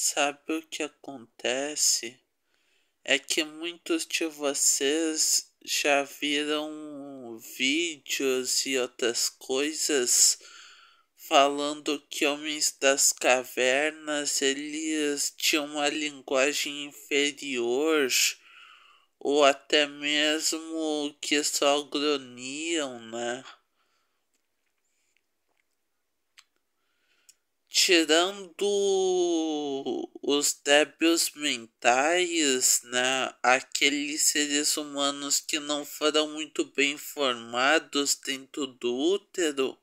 Sabe o que acontece? É que muitos de vocês já viram vídeos e outras coisas falando que homens das cavernas eles tinham uma linguagem inferior ou até mesmo que só grunhiam, né? Tirando os débeis mentais, né, aqueles seres humanos que não foram muito bem formados dentro do útero,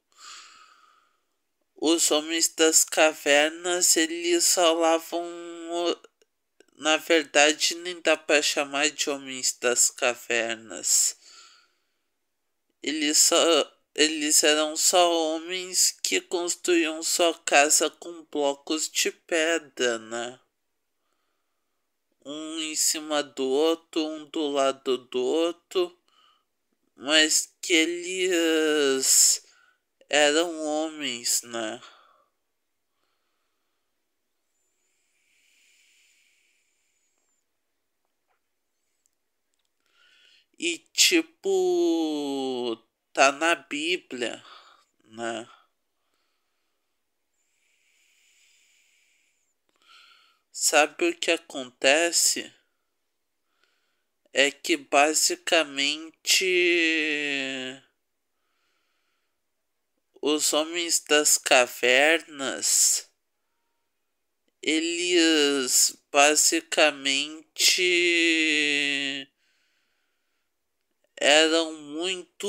os homens das cavernas, eles falavam, na verdade nem dá para chamar de homens das cavernas. Eles eram só homens que construíam sua casa com blocos de pedra, né? Um em cima do outro, um do lado do outro, mas que eles eram homens, né? E tipo, tá na Bíblia, né? Sabe o que acontece? É que basicamente os homens das cavernas, eles basicamente eram muito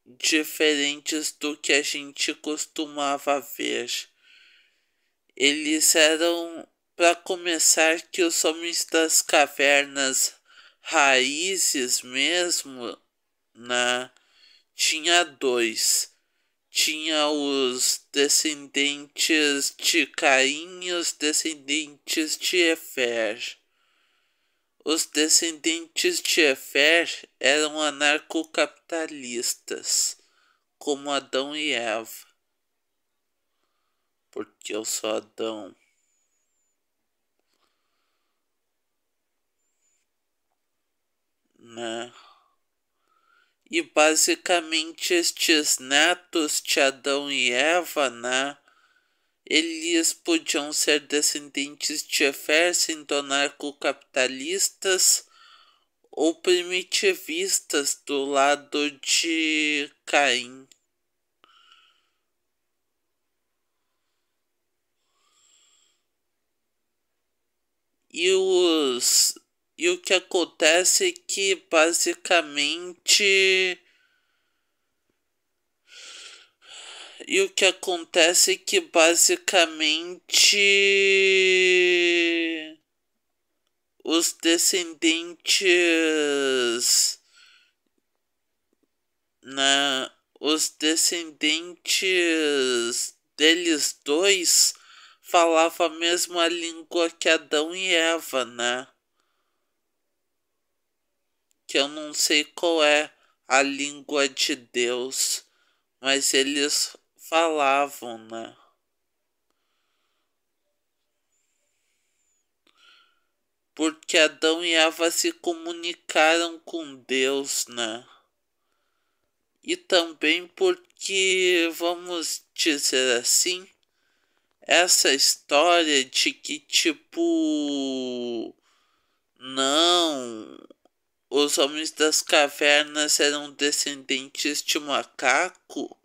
diferentes do que a gente costumava ver. Eles eram, para começar, que os homens das cavernas raízes mesmo, né? Tinha dois. Tinha os descendentes de Caim e os descendentes de Efer. Os descendentes de Efer eram anarcocapitalistas, como Adão e Eva. Porque eu sou Adão. Né? E basicamente estes netos de Adão e Eva, né? Eles podiam ser descendentes de Efer, sendo anarcocapitalistas ou primitivistas do lado de Caim. E o que acontece é que basicamente os descendentes, né, os descendentes deles dois falavam a mesma língua que Adão e Eva, né? Que eu não sei qual é a língua de Deus, mas eles falavam, né? Porque Adão e Eva se comunicaram com Deus, né? E também porque, vamos dizer assim, essa história de que, tipo, não, os homens das cavernas eram descendentes de macaco,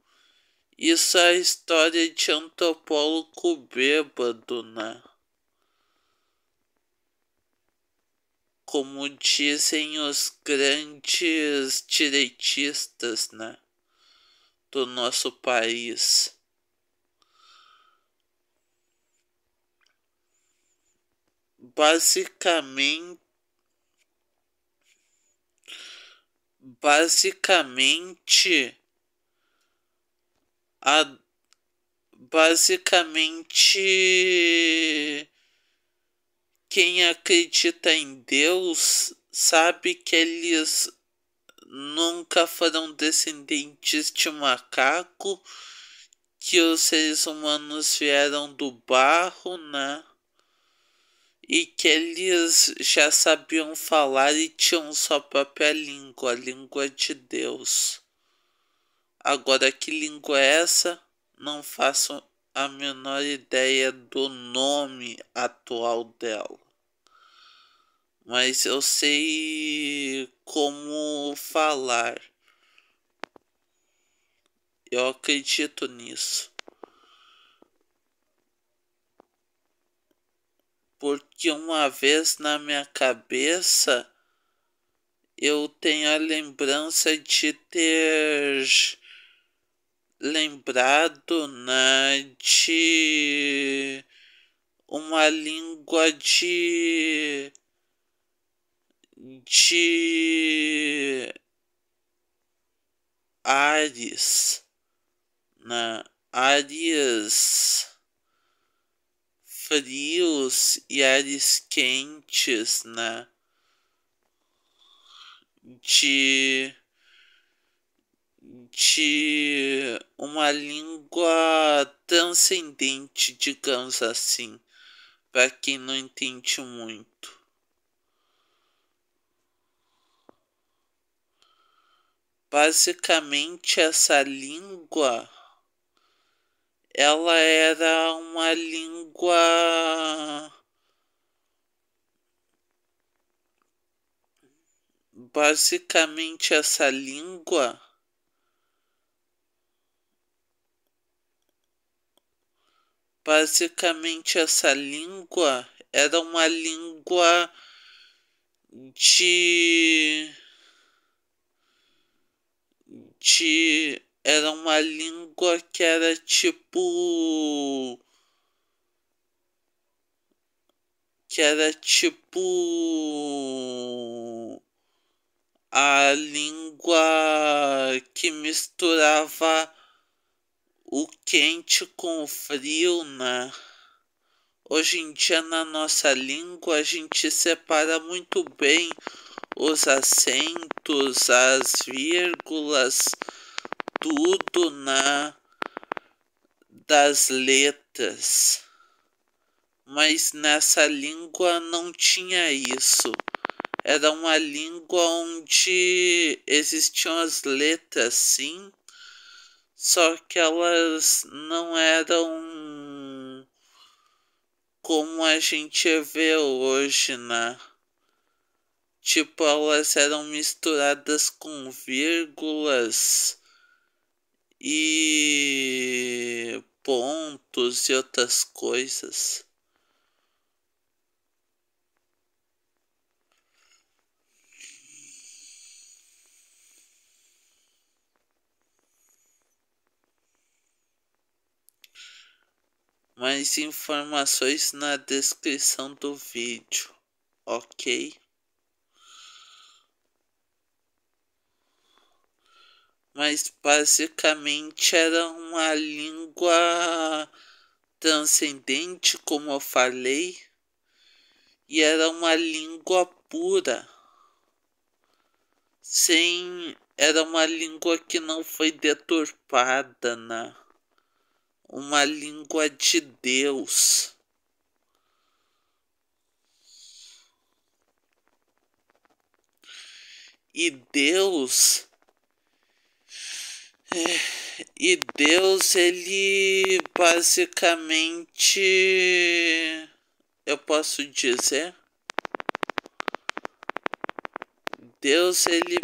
isso é a história de antropólogo bêbado, né? Como dizem os grandes direitistas, né? Do nosso país. Basicamente, basicamente, a, basicamente, quem acredita em Deus sabe que eles nunca foram descendentes de macaco, que os seres humanos vieram do barro, né? E que eles já sabiam falar e tinham sua própria língua, a língua de Deus. Agora, que língua é essa? Não faço a menor ideia do nome atual dela. Mas eu sei como falar. Eu acredito nisso. Porque uma vez na minha cabeça eu tenho a lembrança de ter lembrado, né, de uma língua de ares, né, ares frios e ares quentes, né, de uma língua transcendente, digamos assim, para quem não entende muito. Basicamente, essa língua, ela era uma língua. Basicamente, essa língua. Basicamente, essa língua era uma língua de. Era uma língua que era tipo. Que era tipo. A língua que misturava o quente com o frio, né? Hoje em dia, na nossa língua, a gente separa muito bem os acentos, as vírgulas, tudo, né, das letras. Mas nessa língua não tinha isso. Era uma língua onde existiam as letras, sim, só que elas não eram como a gente vê hoje, né? Tipo, elas eram misturadas com vírgulas e pontos e outras coisas. Mais informações na descrição do vídeo, ok? Mas basicamente era uma língua transcendente, como eu falei, e era uma língua pura. Era uma língua que não foi deturpada, né? Uma língua de Deus. E Deus, ele basicamente, eu posso dizer, Deus, ele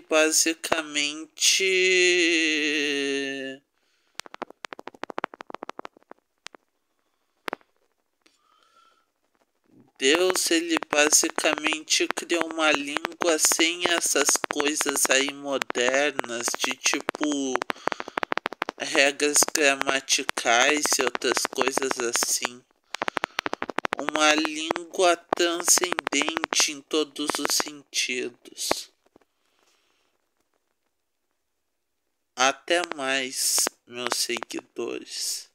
basicamente criou uma língua sem essas coisas aí modernas de tipo regras gramaticais e outras coisas assim. Uma língua transcendente em todos os sentidos. Até mais, meus seguidores.